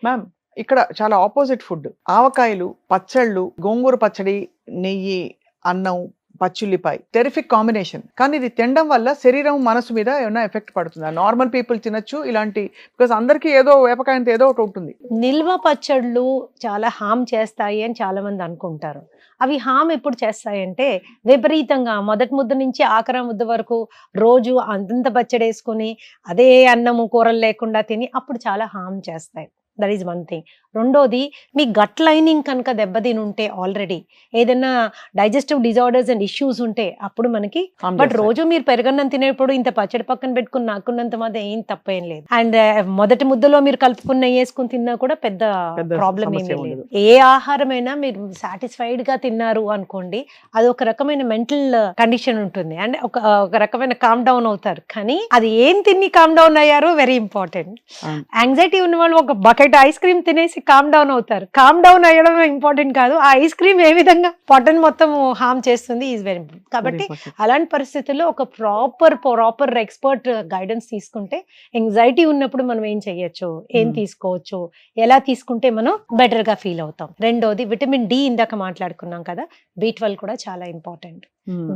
Ma'am ఇక్కడ చాలా opposite food. ఆవకాయలు, పచ్చళ్ళు, గోంగూర పచ్చడి, నెయ్యి, అన్నం, పచ్చుల్లిపాయ టెరిఫిక్ కాంబినేషన్. కానీ ఇది తినడం వల్ల శరీరం, మనసు మీద ఏమైనా ఎఫెక్ట్ పడుతుందా? నార్మల్ పీపుల్ తినొచ్చు ఇలాంటి, బికాస్ అందరికీ ఏదో వేపకాయంతో ఏదో ఒకటి ఉంటుంది. నిల్వ పచ్చళ్ళు చాలా హామ్ చేస్తాయి అని చాలా మంది అనుకుంటారు. అవి హామ్ ఎప్పుడు చేస్తాయంటే విపరీతంగా మొదటి ముద్ద నుంచి ఆఖరి ముద్ద వరకు రోజు అంతంత పచ్చడేసుకొని అదే అన్నము కూరలు లేకుండా తిని అప్పుడు చాలా హామ్ చేస్తాయి. That is one thing. రెండోది, మీ గట్ లైనింగ్ కనుక దెబ్బతిని ఉంటే ఆల్రెడీ ఏదైనా డైజెస్టివ్ డిజార్డర్స్ అండ్ ఇష్యూస్ ఉంటే అప్పుడు మనకి, బట్ రోజు మీరు పెరగన్నం తినేప్పుడు ఇంత పచ్చడి పక్కన పెట్టుకుని నాకున్నంత మాత్రం ఏం తప్పేం లేదు. అండ్ మొదటి ముద్దలో మీరు కలుపుకున్న వేసుకుని తిన్నా కూడా పెద్ద ప్రాబ్లం ఏమీ లేదు. ఏ ఆహారమైనా మీరు సాటిస్ఫైడ్ గా తిన్నారు అనుకోండి, అది ఒక రకమైన మెంటల్ కండిషన్ ఉంటుంది అండ్ ఒక రకమైన కామ్ డౌన్ అవుతారు. కానీ అది ఏం తిని కామ్ డౌన్ అయ్యారో వెరీ ఇంపార్టెంట్. యాంగ్జైటీ ఉన్న వాళ్ళు ఒక బకెట్ ఐస్ క్రీమ్ తినేసి కామ్ డౌన్ అవుతారు. కామ్ డౌన్ అయ్యడం ఇంపార్టెంట్ కాదు, ఆ ఐస్ క్రీమ్ ఏ విధంగా పొట్టను మొత్తం హార్మ్ చేస్తుంది ఈజ్ వెరీ ఇంపార్టెంట్. కాబట్టి అలాంటి పరిస్థితుల్లో ఒక ప్రాపర్ ఎక్స్పర్ట్ గైడెన్స్ తీసుకుంటే, యాంగ్జైటీ ఉన్నప్పుడు మనం ఏం చెయ్యొచ్చు, ఏం తీసుకోవచ్చు, ఎలా తీసుకుంటే మనం బెటర్ గా ఫీల్ అవుతాం. రెండోది విటమిన్ డి, ఇందాక మాట్లాడుకున్నాం కదా, B12 కూడా చాలా ఇంపార్టెంట్.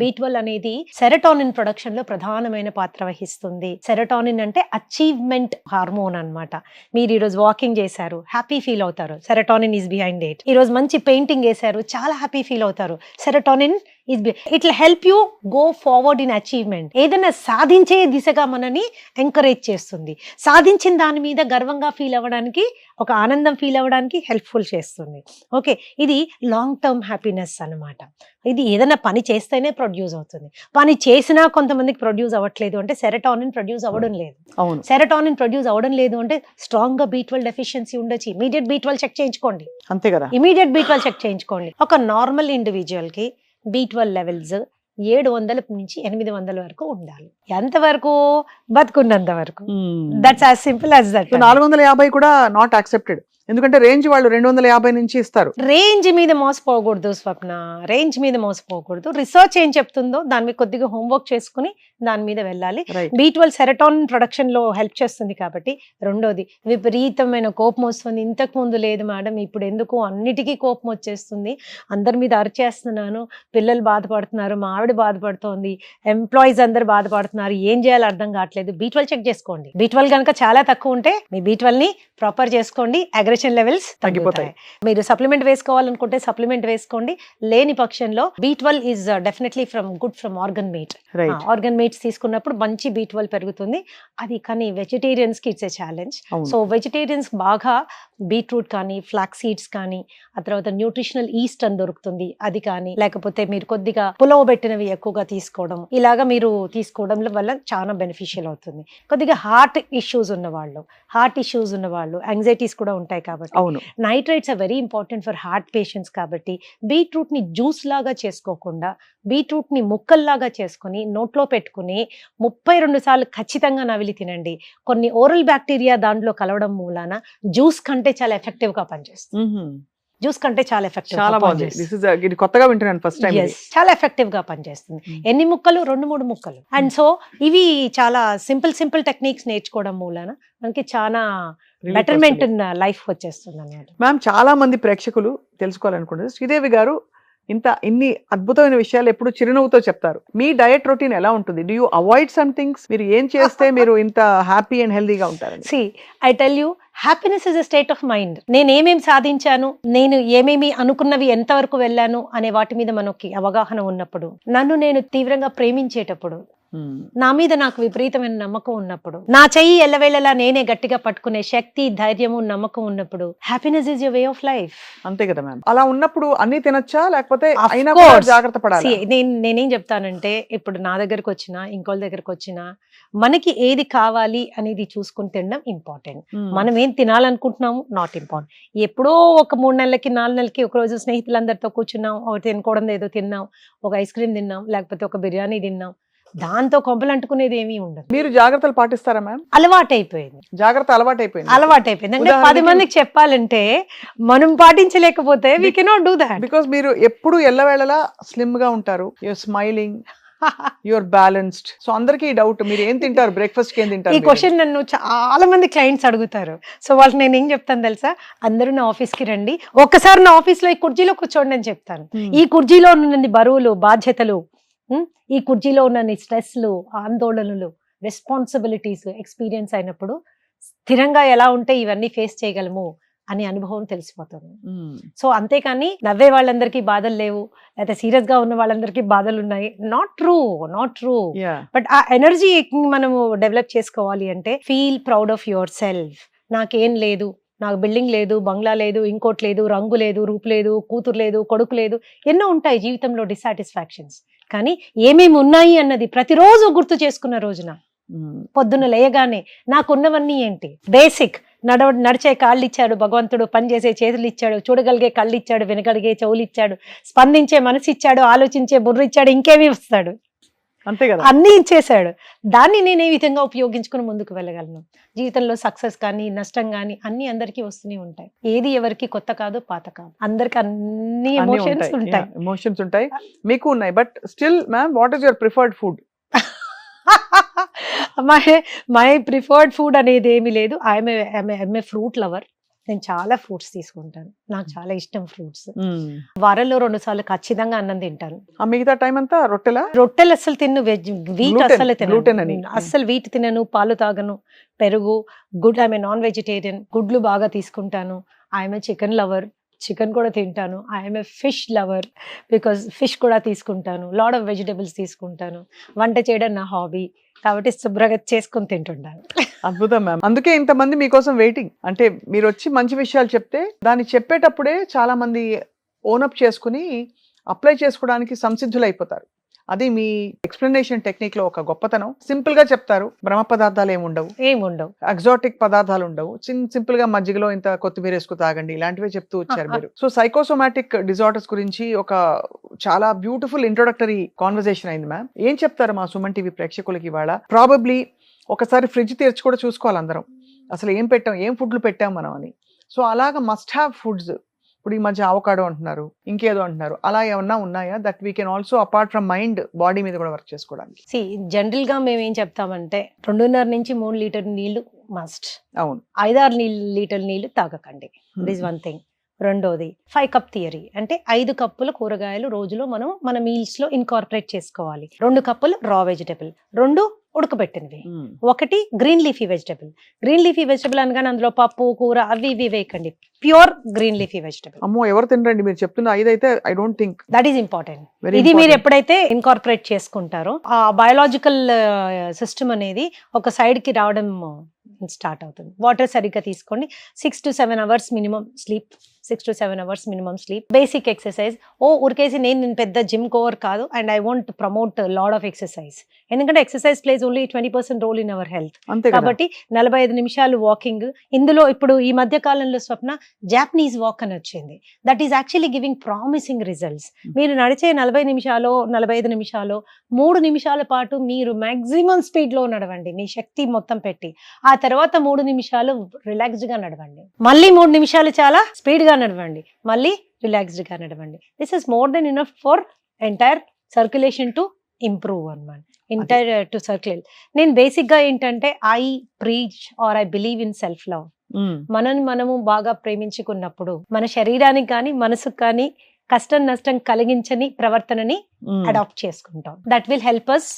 B12 అనేది సెరటోనిన్ ప్రొడక్షన్ లో ప్రధానమైన పాత్ర వహిస్తుంది. సెరటోనిన్ అంటే అచీవ్మెంట్ హార్మోన్ అన్నమాట. మీరు ఈరోజు వాకింగ్ చేశారు, హ్యాపీ ఫీల్ అవుతారు, సెరటోనిన్ ఈస్ బిహైండ్ ఇట్. ఈ రోజు మంచి పెయింటింగ్ వేశారు, చాలా హ్యాపీ ఫీల్ అవుతారు, serotonin it will help you go forward in achievement. ఏదైనా సాధించే దిశగా మనని ఎంకరేజ్ చేస్తుంది. సాధించిన దాని మీద గర్వంగా ఫీల్ అవ్వడానికి, ఒక ఆనందం ఫీల్ అవ్వడానికి హెల్ప్ఫుల్ చేస్తుంది. ఓకే, ఇది లాంగ్ టర్మ్ హ్యాపీనెస్ అన్నమాట. ఇది ఏదైనా పని చేస్తేనే ప్రొడ్యూస్ అవుతుంది. పని చేసినా కొంతమందికి ప్రొడ్యూస్ అవ్వట్లేదు అంటే సెరటోనిన్ ప్రొడ్యూస్ అవ్వడం లేదు. సెరటోనిన్ ప్రొడ్యూస్ అవ్వడం లేదు అంటే స్ట్రాంగ్ గా B12 డెఫిషియన్సీ ఉండొచ్చు. ఇమీడియట్ B12 చెక్ చేయించుకోండి. అంతే కదా, ఇమీడియట్ B12 చెక్ చేయించుకోండి. ఒక నార్మల్ ఇండివిజువల్ కి B12 లెవెల్స్ 700 నుంచి 800 వరకు ఉండాలి. ఎంతవరకు? బతుకున్నంత వరకు. That's as simple as that. 450 కూడా నాట్ యాక్సెప్టెడ్. ఎందుకంటే రేంజ్ వాళ్ళు 250 నుంచి ఇస్తారు. రేంజ్ మీద మోసపోకూడదు స్వప్న, రేంజ్ మీద మోసపోకూడదు. రిసర్చ్ ఏం చెప్తుందో దాని మీద కొద్దిగా హోంవర్క్ చేసుకుని దాని మీద వెళ్ళాలి. B12 సెరటోనిన్ ప్రొడక్షన్ లో హెల్ప్ చేస్తుంది కాబట్టి. రెండోది, విపరీతమైన కోపం వస్తుంది. ఇంతకు ముందు లేదు మేడం, ఇప్పుడు ఎందుకు అన్నిటికీ కోపం వచ్చేస్తుంది, అందరి మీద అరిచేస్తున్నాను, పిల్లలు బాధపడుతున్నారు, మా ఆవిడ బాధపడుతోంది, ఎంప్లాయీస్ అందరు బాధపడుతున్నారు, ఏం చేయాలో అర్థం కావట్లేదు. B12 చెక్ చేసుకోండి. B12 కనుక చాలా తక్కువ ఉంటే మీ B12 ని ప్రాపర్ చేసుకోండి, అగ్రెషన్ లెవెల్స్ తగ్గిపోతాయి. మీరు సప్లిమెంట్ వేసుకోవాలనుకుంటే సప్లిమెంట్ వేసుకోండి. లేని పక్షంలో B12 is definitely good from organ meat. Organ meats తీసుకున్నప్పుడు మంచి B12 పెరుగుతుంది. అది కానీ వెజిటేరియన్స్ కి it's a challenge. So vegetarians బాగా బీట్రూట్ కానీ, ఫ్లాక్ సీడ్స్ కానీ, ఆ తర్వాత న్యూట్రిషనల్ ఈస్ట్ అని దొరుకుతుంది, అది కానీ, లేకపోతే మీరు కొద్దిగా పులవబెట్టినవి ఎక్కువగా తీసుకోవడం, ఇలాగా మీరు తీసుకోవడం వల్ల చాలా బెనిఫిషియల్ అవుతుంది. కొద్దిగా హార్ట్ ఇష్యూస్ ఉన్న వాళ్ళు యాంగ్జైటీస్ కూడా ఉంటాయి కాబట్టి nitrates are very important for heart patients. కాబట్టి బీట్రూట్ ని జ్యూస్ లాగా చేసుకోకుండా బీట్రూట్ ని ముక్కల్లాగా చేసుకుని నోట్లో పెట్టుకుని 32 సార్లు ఖచ్చితంగా నవిలి తినండి. కొన్ని ఓరల్ బ్యాక్టీరియా దాంట్లో కలవడం మూలాన జ్యూస్ కంటే చాలా ఎఫెక్టివ్ గా పనిచేస్తుంది. జ్యూస్ కంటే చాలా ఎఫెక్టివ్, చాలా ఎఫెక్టివ్ గా పనిచేస్తుంది. ఎన్ని ముక్కలు? 2-3 ముక్కలు. అండ్ సో ఇవి చాలా సింపుల్ టెక్నిక్స్ నేర్చుకోవడం మూలాన మనకి చాలా బెటర్మెంట్ ఇన్ లైఫ్ వచ్చేస్తుంది అన్నమాట. మ్యామ్, చాలా మంది ప్రేక్షకులు తెలుసుకోవాలనుకుంటారు, శ్రీదేవి గారు ఇన్ని అద్భుతమైన విషయాలు ఎప్పుడు చిరునవ్వుతో చెప్తారు. మీ డయట్ రొటీన్ ఎలా ఉంటుంది? Do you avoid some things? మీరు ఏం చేస్తే మీరు ఇంత హ్యాపీ అండ్ హెల్దీగా ఉంటారు? I tell you, happiness is a state of mind. నేను ఏమేమి సాధించాను, నేను ఏమేమి అనుకున్నవి ఎంతవరకు వెళ్ళాను అనే వాటి మీద మనకి అవగాహన ఉన్నప్పుడు, నన్ను నేను తీవ్రంగా ప్రేమించేటప్పుడు, నా మీద నాకు విపరీతమైన నమ్మకం ఉన్నప్పుడు, నా చెయ్యి ఎల్లవేళలా నేనే గట్టిగా పట్టుకునే శక్తి, ధైర్యము, నమ్మకం ఉన్నప్పుడు, happiness is your way of life. అంతే కదా మ్యామ్. అలా ఉన్నప్పుడు అన్ని తినొచ్చా, లేకపోతే జాగ్రత్త పడాలి? నేనేం చెప్తానంటే, ఇప్పుడు నా దగ్గరకు వచ్చినా ఇంకోళ్ళ దగ్గరకు వచ్చినా మనకి ఏది కావాలి అనేది చూసుకుని తినడం ఇంపార్టెంట్. మనం ఏం తినాలనుకుంటున్నాము నాట్ ఇంపార్టెంట్. ఎప్పుడో ఒక 3 నెలలకి 4 నెలలకి ఒక రోజు స్నేహితులందరితో కూర్చున్నాం, తినుకోవడం ఏదో తిన్నాం, ఒక ఐస్ క్రీమ్ తిన్నాం, లేకపోతే ఒక బిర్యానీ తిన్నాం, దాంతో కొంపలు అంటుకునేది ఏమీ ఉండదు. మీరు జాగ్రత్తలు పాటిస్తారా మ్యామ్? అలవాటైపోయింది. అంటే 10 మందికి చెప్పాలంటే మనం పాటించలేకపోతే we cannot do that. Because మీరు ఎప్పుడు ఎల్లవేళలా స్లిమ్ గా ఉంటారు, you are smiling, your balanced. So అందరికీ డౌట్, మీరు ఏం తింటారు, బ్రేక్ఫాస్ట్ ఏం తింటారు? ఈ క్వశ్చన్ నన్ను చాలా మంది క్లయింట్స్ అడుగుతారు. సో వాళ్ళకి నేను ఏం చెప్తాను తెలుసా, అందరూ నా ఆఫీస్ కి రండి, ఒక్కసారి నా ఆఫీస్ లో ఈ కుర్చీలో కూర్చోండి అని చెప్తాను. ఈ కుర్చీలో ఉన్నన్ని బరువులు, బాధ్యతలు, ఈ కుర్చీలో ఉన్నన్ని స్ట్రెస్లు, ఆందోళనలు, రెస్పాన్సిబిలిటీస్ ఎక్స్పీరియన్స్ అయినప్పుడు స్థిరంగా ఎలా ఉంటే ఇవన్నీ ఫేస్ చేయగలము అనే అనుభవం తెలిసిపోతుంది. సో అంతేకాని నవ్వే వాళ్ళందరికీ బాధలు లేవు, లేకపోతే సీరియస్ గా ఉన్న వాళ్ళందరికీ బాధలు ఉన్నాయి, నాట్ ట్రూ. బట్ ఆ ఎనర్జీ మనము డెవలప్ చేసుకోవాలి అంటే feel proud of your self. నాకేం లేదు, నాకు బిల్డింగ్ లేదు, బంగ్లా లేదు, ఇంకోటి లేదు, రంగు లేదు, రూపు లేదు, కూతురు లేదు, కొడుకు లేదు, ఎన్నో ఉంటాయి జీవితంలో డిసాటిస్ఫాక్షన్స్. కానీ ఏమేమి ఉన్నాయి అన్నది ప్రతిరోజు గుర్తు చేసుకున్న రోజున పొద్దున్న లేయగానే నాకున్నవన్నీ ఏంటి, బేసిక్ నడిచే కాళ్ళు ఇచ్చాడు భగవంతుడు, పనిచేసే చేతులు ఇచ్చాడు, చూడగలిగే కళ్ళు ఇచ్చాడు, వినగలిగే చెవులు ఇచ్చాడు, స్పందించే మనసు ఇచ్చాడు, ఆలోచించే బుర్ర ఇచ్చాడు, ఇంకేమీ ఇస్తాడు, అంతే కదా, అన్నీ ఇచ్చేసాడు. దాన్ని నేను ఏ విధంగా ఉపయోగించుకుని ముందుకు వెళ్ళగలను? జీవితంలో సక్సెస్ కానీ నష్టం కానీ అన్ని అందరికీ వస్తూనే ఉంటాయి. ఏది ఎవరికి కొత్త కాదు, పాత కాదు, అందరికి అన్ని ఎమోషన్స్ ఉంటాయి, మీకు ఉన్నాయి. But still ma'am, what is your preferred food? My preferred food అనేది ఏమీ లేదు. I'm a fruit lover. నేను చాలా ఫ్రూట్స్ తీసుకుంటాను, నాకు చాలా ఇష్టం ఫ్రూట్స్. వారంలో 2 సార్లు ఖచ్చితంగా అన్నం తింటాను. మిగతా టైం అంతా రొట్టెలు అస్సలు తిన్ను, వీట్ అస్సలు తినను, అస్సలు వీట్ తినను, పాలు తాగను, పెరుగు, good, I'm a non vegetarian, గుడ్లు బాగా తీసుకుంటాను. I'm a chicken lover, chicken కూడా తింటాను. I'm a fish lover, because fish కూడా తీసుకుంటాను. లాట్ ఆఫ్ వెజిటబుల్స్ తీసుకుంటాను. వంట చేయడం నా హాబీ, కాబట్టి శుభ్రంగా చేసుకుని తింటుంటాను. అద్భుతం మ్యామ్, అందుకే ఇంతమంది మీకోసం వెయిటింగ్. అంటే మీరు వచ్చి మంచి విషయాలు చెప్తే దాన్ని చెప్పేటప్పుడే చాలా మంది ఓనప్ చేసుకుని అప్లై చేసుకోవడానికి సంసిద్ధులు అయిపోతారు. అది మీ ఎక్స్ప్లెనేషన్ టెక్నిక్ లో ఒక గొప్పతనం. సింపుల్ గా చెప్తారు, బ్రహ్మ పదార్థాలు ఏముండవు, ఎగ్జాటిక్ పదార్థాలు ఉండవు, సింపుల్ గా మజ్జిగలో ఇంత కొత్తిమీర వేసుకు తాగండి, ఇలాంటివే చెప్తూ వచ్చారు మీరు. సో సైకోసోమాటిక్ డిజార్డర్స్ గురించి ఒక చాలా బ్యూటిఫుల్ ఇంట్రొడక్టరీ కాన్వర్సేషన్ అయింది మ్యామ్. ఏం చెప్తారు మా సుమన్ టీవీ ప్రేక్షకులకి ఇవాళ? ప్రాబబ్లీ ఒకసారి ఫ్రిడ్జ్ తెరిచి కూడా చూసుకోవాలి అందరం, అసలు ఏం పెట్టాం, ఏం ఫుడ్లు పెట్టాం మనం అని. సో అలాగా మస్ట్ హ్యావ్ ఫుడ్స్. ఇప్పుడు ఈ మధ్య అవకాడో అంటున్నారు, ఇంకేదో అంటున్నారు, అలా ఏమన్నా ఉన్నాయా that we can also apart from mind, body మీద కూడా వర్క్ చేసుకోవడానికి? జనరల్ గా మేము ఏం చెప్తామంటే 2.5 నుంచి 3 లీటర్ నీళ్లు మస్ట్. అవును, 5-6 లీటర్ నీళ్లు తాగకండి, దిస్ వన్ థింగ్. రెండోది 5 కప్ థియరీ, అంటే 5 కప్పుల కూరగాయలు రోజులో మనం మన మీల్స్ లో ఇన్కార్పొరేట్ చేసుకోవాలి. 2 కప్పులు రా vegetable, 2 ఉడకబెట్టినవి, 1 green leafy vegetable. Green leafy vegetable అనగానే అందులో పప్పు, కూర అవి ఇవి వేయకండి, ప్యూర్ గ్రీన్ లీఫీ వెజిటబుల్. అమ్మో, ఎవరు తినరండి మీరు చెప్తున్న 5 అయితే. I don't think that is important. ఇది మీరు ఎప్పుడైతే ఇన్కార్పొరేట్ చేసుకుంటారో ఆ బయోలాజికల్ సిస్టమ్ అనేది ఒక సైడ్ కి రావడం స్టార్ట్ అవుతుంది. వాటర్ సరిగ్గా తీసుకోండి, 6 to 7 hours minimum sleep, 6 to 7 hours minimum sleep. Basic exercise. ఉరికేసి నేను పెద్ద జిమ్ కోవర్ కాదు, and I want promote lot of exercise, ఎందుకంటే exercise plays only 20% role in our health. కాబట్టి 45 నిమిషాలు వాకింగ్. ఇందులో ఇప్పుడు ఈ మధ్య కాలంలో స్వప్న జాపనీస్ వాక్ అని వచ్చింది, that is actually giving promising results. మీరు నడిచే 40 నిమిషాలు 45 నిమిషాలు 3 నిమిషాల పాటు మీరు మాక్సిమం స్పీడ్ లో నడవండి, మీ శక్తి మొత్తం పెట్టి. ఆ తర్వాత 3 నిమిషాలు రిలాక్స్డ్ గా నడవండి, మళ్ళీ 3 నిమిషాలు చాలా స్పీడ్ గా నడవండి, మళ్ళీ రిలాక్స్డ్ గా నడవండి. This is more than enough for entire circulation to improve అన్నమాట, ఎంటైర్ టు సర్క్యులేట్. నేను బేసిక్ గా ఏంటంటే I preach or I believe in self love. మనము బాగా ప్రేమించుకున్నప్పుడు మన శరీరానికి కానీ మనసుకు కానీ కష్టం నష్టం కలిగించని ప్రవర్తనని అడాప్ట్ చేసుకుంటాం. That will help us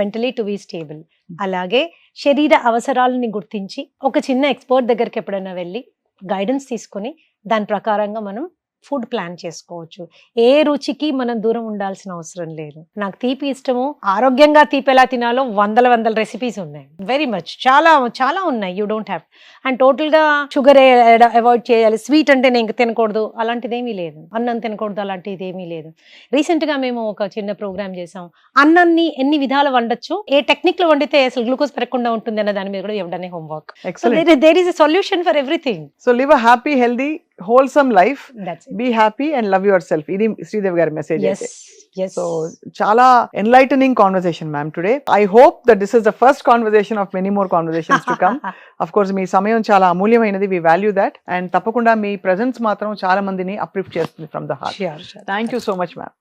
mentally to be stable. అలాగే శరీర అవసరాలని గుర్తించి ఒక చిన్న ఎక్స్పర్ట్ దగ్గరికి ఎప్పుడైనా వెళ్ళి గైడెన్స్ తీసుకొని దాని ప్రకారంగా మనం ఫుడ్ ప్లాన్ చేసుకోవచ్చు. ఏ రుచికి మనం దూరం ఉండాల్సిన అవసరం లేదు. నాకు తీపి ఇష్టము, ఆరోగ్యంగా తీపి ఎలా తినాలో వందల రెసిపీస్ ఉన్నాయి, వెరీ మచ్, చాలా చాలా ఉన్నాయి. You don't have. And total గా షుగర్ అవాయిడ్ చేయాలి, స్వీట్ అంటే నేను తినకూడదు అలాంటిది ఏమీ లేదు, అన్నం తినకూడదు అలాంటిది ఏమీ లేదు. రీసెంట్ గా మేము ఒక చిన్న ప్రోగ్రామ్ చేసాం, అన్నాన్ని ఎన్ని విధాలు వండొచ్చు, ఏ టెక్నిక్ లో వండితే అసలు గ్లూకోజ్ పెరగకుండా ఉంటుంది అన్న దాని మీద కూడా ఇవ్వడమే homework. There is a solution for everything. So live a happy, healthy, wholesome life. Be happy and love yourself. Idi Sridevi gaరి message. Yes. So chala enlightening conversation ma'am today. I hope that this is the first conversation of many more conversations to come. Of course మీ సమయం చాలా అమూల్యమైనది, we value that, and తప్పకుండా మీ presence మాత్రం చాలా మందిని uplift చేస్తుంది from the heart. Sure. Thank you so much ma'am.